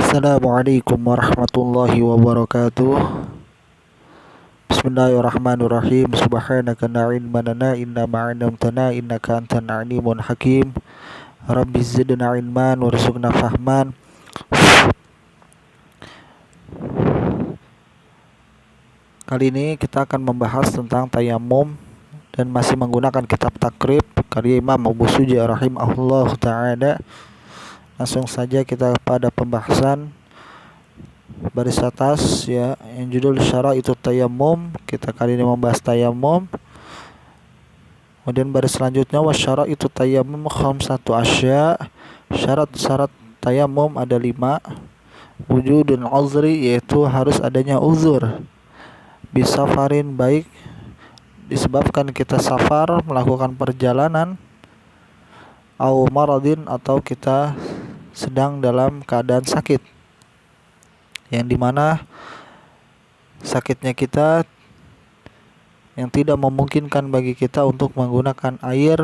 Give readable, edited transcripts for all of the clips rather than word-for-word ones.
Assalamualaikum warahmatullahi wabarakatuh. Bismillahirrahmanirrahim. Subhanaka la ilma lana illa ma 'allamtana innaka antal alimul hakim. Rabbi zidna ilman warzuqna fahman. Kali ini kita akan membahas tentang tayamum dan masih menggunakan kitab takrib karya Imam Abu Suja rahimahullah ta'ala. Langsung saja kita pada pembahasan baris atas ya, yang judul syaraitu tayammum. Kita kali ini membahas tayamum. Kemudian baris selanjutnya wasyaraitu tayammum khamsatu asya. Syarat-syarat tayamum ada 5. Wujudun uzri, yaitu harus adanya uzur. Bisafarin, baik disebabkan kita safar melakukan perjalanan, au maradin, atau kita sedang dalam keadaan sakit, yang dimana sakitnya kita yang tidak memungkinkan bagi kita untuk menggunakan air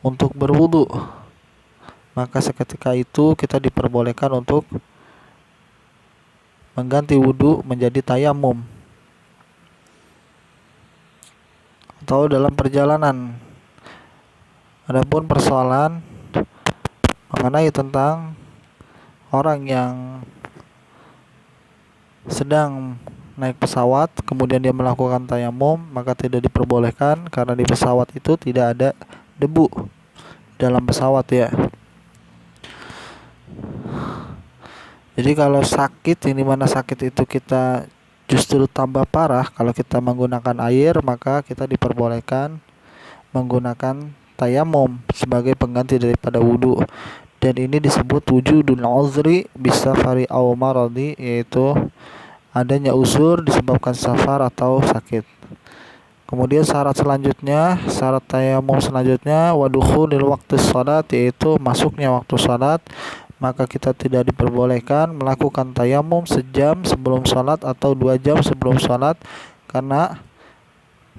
untuk berwudu, maka seketika itu kita diperbolehkan untuk mengganti wudu menjadi tayamum. Atau dalam perjalanan. Adapun persoalan mengenai tentang orang yang sedang naik pesawat kemudian dia melakukan tayamum, maka tidak diperbolehkan karena di pesawat itu tidak ada debu dalam pesawat ya. Jadi kalau sakit, yang dimana sakit itu kita justru tambah parah kalau kita menggunakan air, maka kita diperbolehkan menggunakan tayamum sebagai pengganti daripada wudu. Dan ini disebut wujudul uzri bisafari aw maradi, yaitu adanya uzur disebabkan safar atau sakit. Kemudian syarat tayamum selanjutnya wadukhulil waqti shalat, yaitu masuknya waktu salat. Maka kita tidak diperbolehkan melakukan tayamum sejam sebelum salat atau 2 jam sebelum salat karena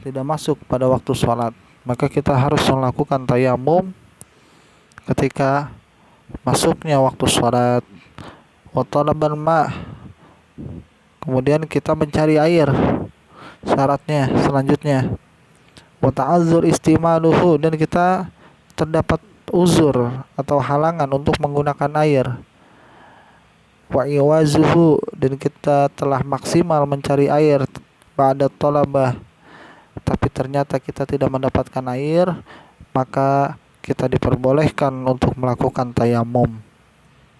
tidak masuk pada waktu salat. Maka kita harus melakukan tayamum ketika masuknya waktu salat. Wa talabal ma', kemudian kita mencari air. Syaratnya selanjutnya wa ta'azzur istimaluhu, dan kita terdapat uzur atau halangan untuk menggunakan air. Wa iwazuhu, dan kita telah maksimal mencari air ba'da talabah, tapi ternyata kita tidak mendapatkan air, maka kita diperbolehkan untuk melakukan tayamum.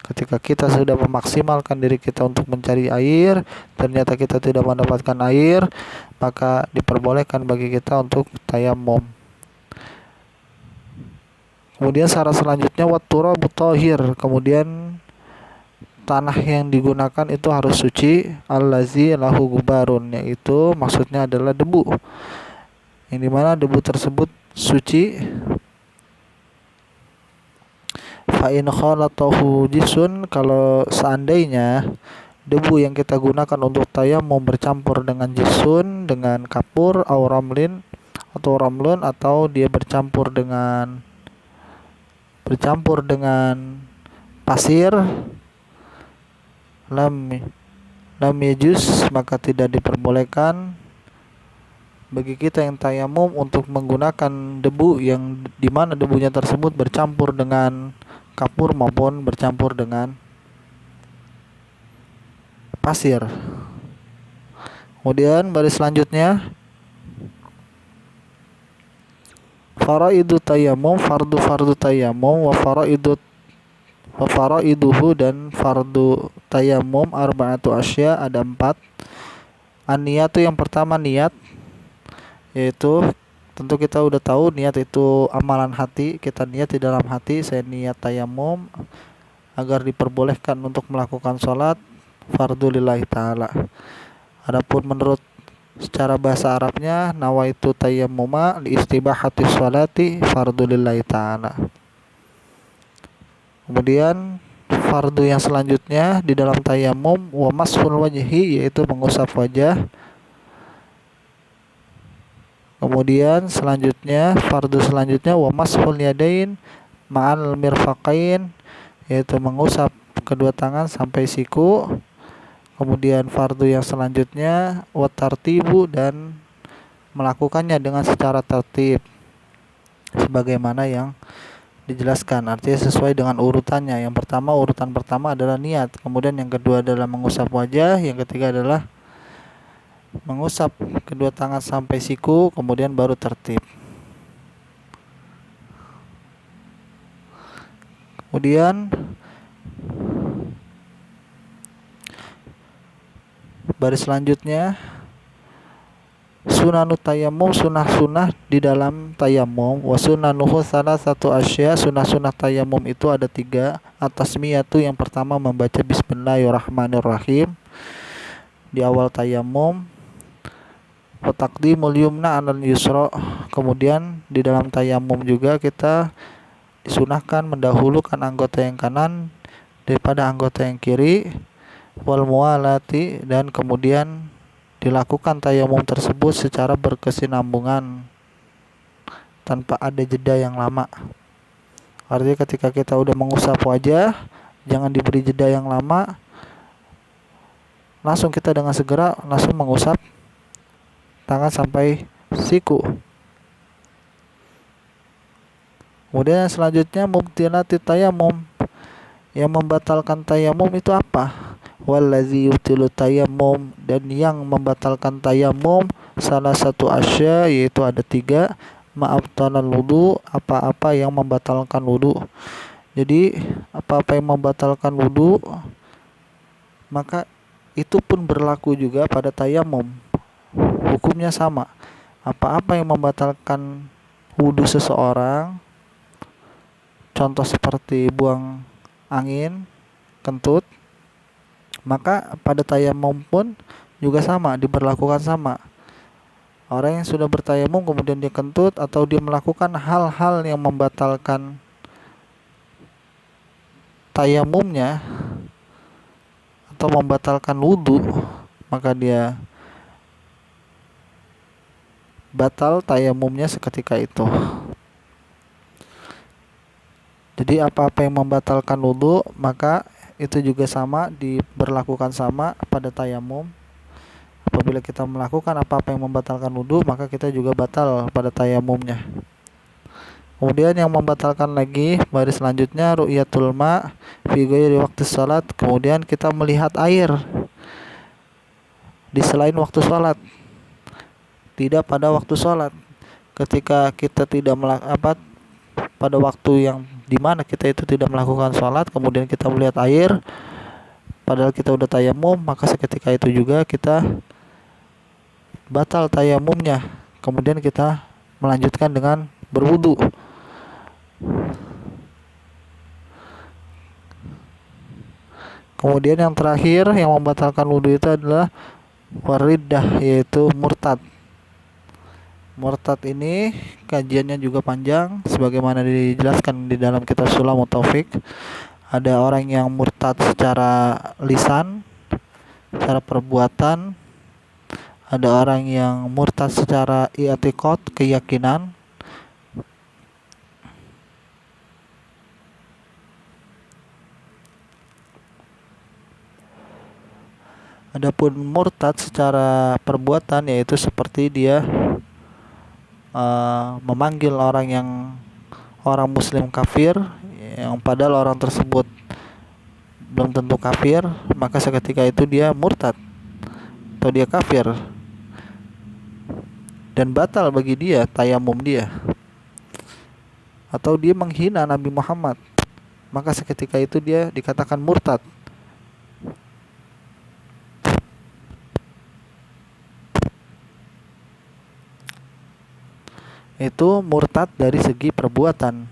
Ketika kita sudah memaksimalkan diri kita untuk mencari air, ternyata kita tidak mendapatkan air, maka diperbolehkan bagi kita untuk tayamum. Kemudian syarat selanjutnya watturabu thahir, kemudian tanah yang digunakan itu harus suci, allazi lahu gubarun, yaitu maksudnya adalah debu, yang dimana debu tersebut suci. Fa in khalatahu jisun, kalau seandainya debu yang kita gunakan untuk tayamum bercampur dengan jisun, dengan kapur, atau ramlun, atau dia bercampur dengan pasir, lam yajuz, maka tidak diperbolehkan bagi kita yang tayamum untuk menggunakan debu yang dimana debunya tersebut bercampur dengan kapur maupun bercampur dengan pasir. Kemudian baris selanjutnya faraidu tayammum, fardu tayammum, wa faraiduhu, dan fardu tayammum arba'atu asya, ada 4. An-niyatu, yang pertama niat, yaitu tentu kita udah tahu niat itu amalan hati. Kita niat di dalam hati, saya niat tayamum agar diperbolehkan untuk melakukan sholat fardu lillahi ta'ala. Adapun menurut secara bahasa Arabnya nawaitu tayammuma li istibahati sholati fardu lillahi ta'ala. Kemudian fardu yang selanjutnya di dalam tayamum wa mashul wajhi, yaitu mengusap wajah. Kemudian fardu selanjutnya wa mashul yadain ma'al mirfaqain, yaitu mengusap kedua tangan sampai siku. Kemudian fardu yang selanjutnya watartibu, dan melakukannya dengan secara tertib sebagaimana yang dijelaskan, artinya sesuai dengan urutannya. Yang pertama, urutan pertama adalah niat, kemudian yang kedua adalah mengusap wajah, yang ketiga adalah mengusap kedua tangan sampai siku, kemudian baru tertib. Kemudian baris selanjutnya sunanu tayamum, sunah-sunah di dalam tayamum. Wa sunanuhu satu asya, sunah-sunah tayamum itu ada 3. Atasmiyatu, yang pertama membaca bismillahirrahmanirrahim di awal tayamum. Wa taqdimul yumna 'alal yusra, kemudian di dalam tayamum juga kita disunahkan mendahulukan anggota yang kanan daripada anggota yang kiri. Wal muwalati, dan kemudian dilakukan tayamum tersebut secara berkesinambungan tanpa ada jeda yang lama. Artinya ketika kita udah mengusap wajah, jangan diberi jeda yang lama, langsung kita dengan segera langsung mengusap tangan sampai siku. Kemudian selanjutnya mubtilati tayamum, yang membatalkan tayamum itu apa? Wallazi yubtilu tayammum, dan yang membatalkan tayamum salah satu asya, yaitu ada 3. Ma'abtalal wudu, apa-apa yang membatalkan wudu. Jadi apa-apa yang membatalkan wudu maka itu pun berlaku juga pada tayamum. Hukumnya sama. Apa-apa yang membatalkan wudu seseorang, contoh seperti buang angin, kentut, maka pada tayamum pun juga sama, diberlakukan sama. Orang yang sudah bertayamum kemudian dia kentut atau dia melakukan hal-hal yang membatalkan tayamumnya atau membatalkan wudu, maka dia batal tayamumnya seketika itu. Jadi apa-apa yang membatalkan wudu maka itu juga sama, diberlakukan sama pada tayamum. Apabila kita melakukan apa-apa yang membatalkan wudu, maka kita juga batal pada tayamumnya. Kemudian yang membatalkan lagi, baris selanjutnya ru'yatul ma fi ghairi waktu salat, kemudian kita melihat air di selain waktu salat, tidak pada waktu salat. Ketika kita tidak pada waktu yang dimana kita itu tidak melakukan sholat, kemudian kita melihat air padahal kita udah tayamum, maka seketika itu juga kita batal tayamumnya. Kemudian kita melanjutkan dengan berwudu. Kemudian yang terakhir yang membatalkan wudu itu adalah wariddah, yaitu murtad. Murtad ini kajiannya juga panjang sebagaimana dijelaskan di dalam kitab Sulamut Taufik. Ada orang yang murtad secara lisan, secara perbuatan. Ada orang yang murtad secara i'tiqad, keyakinan. Adapun murtad secara perbuatan, yaitu seperti dia memanggil orang muslim kafir, yang padahal orang tersebut belum tentu kafir, maka seketika itu dia murtad atau dia kafir dan batal bagi dia tayamum dia. Atau dia menghina Nabi Muhammad, maka seketika itu dia dikatakan murtad. Itu murtad dari segi perbuatan,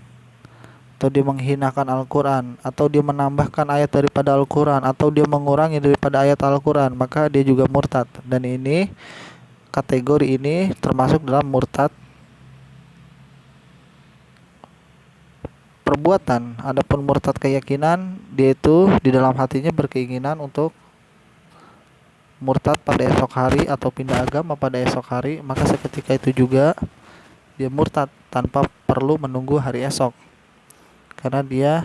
atau dia menghinakan Al-Quran, atau dia menambahkan ayat daripada Al-Quran, atau dia mengurangi daripada ayat Al-Quran, maka dia juga murtad. Dan ini, kategori ini termasuk dalam murtad perbuatan. Adapun murtad keyakinan, dia itu di dalam hatinya berkeinginan untuk murtad pada esok hari atau pindah agama pada esok hari, maka seketika itu juga dia murtad tanpa perlu menunggu hari esok, karena dia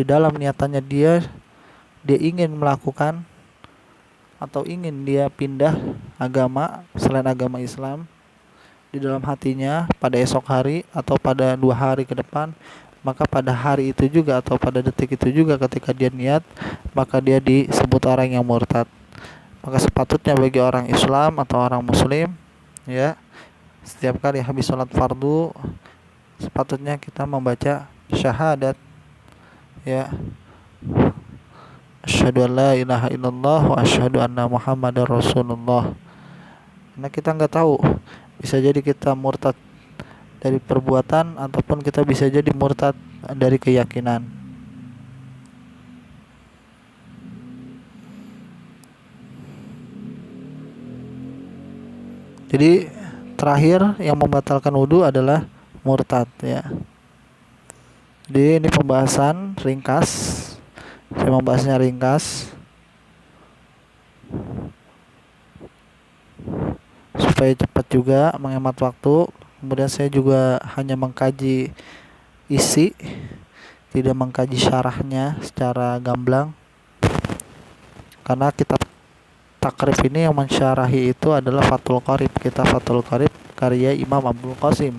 di dalam niatannya dia ingin melakukan atau ingin dia pindah agama selain agama Islam, di dalam hatinya pada esok hari atau pada 2 hari ke depan, maka pada hari itu juga atau pada detik itu juga ketika dia niat, maka dia disebut orang yang murtad. Maka sepatutnya bagi orang Islam atau orang Muslim, ya, setiap kali habis sholat fardu sepatutnya kita membaca syahadat, ya, asyhadu an la ilaha illallah wa asyhadu anna muhammadar rasulullah. Karena kita nggak tahu, bisa jadi kita murtad dari perbuatan ataupun kita bisa jadi murtad dari keyakinan. Jadi terakhir yang membatalkan wudhu adalah murtad, ya. Jadi ini pembahasan ringkas, saya membahasnya ringkas supaya cepat juga, menghemat waktu. Kemudian saya juga hanya mengkaji isi, tidak mengkaji syarahnya secara gamblang, karena kitab takrib ini yang mensyarahi itu adalah Fathul Qorib, kitab Fathul Qorib karya Imam Abdul Qasim.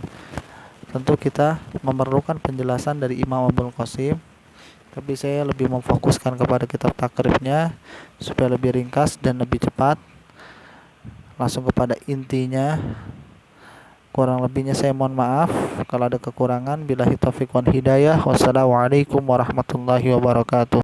Tentu kita memerlukan penjelasan dari Imam Abdul Qasim, tapi saya lebih memfokuskan kepada kitab takribnya supaya lebih ringkas dan lebih cepat. Langsung kepada intinya. Kurang lebihnya saya mohon maaf kalau ada kekurangan. Billahi taufiq wal hidayah. Wassalamualaikum warahmatullahi wabarakatuh.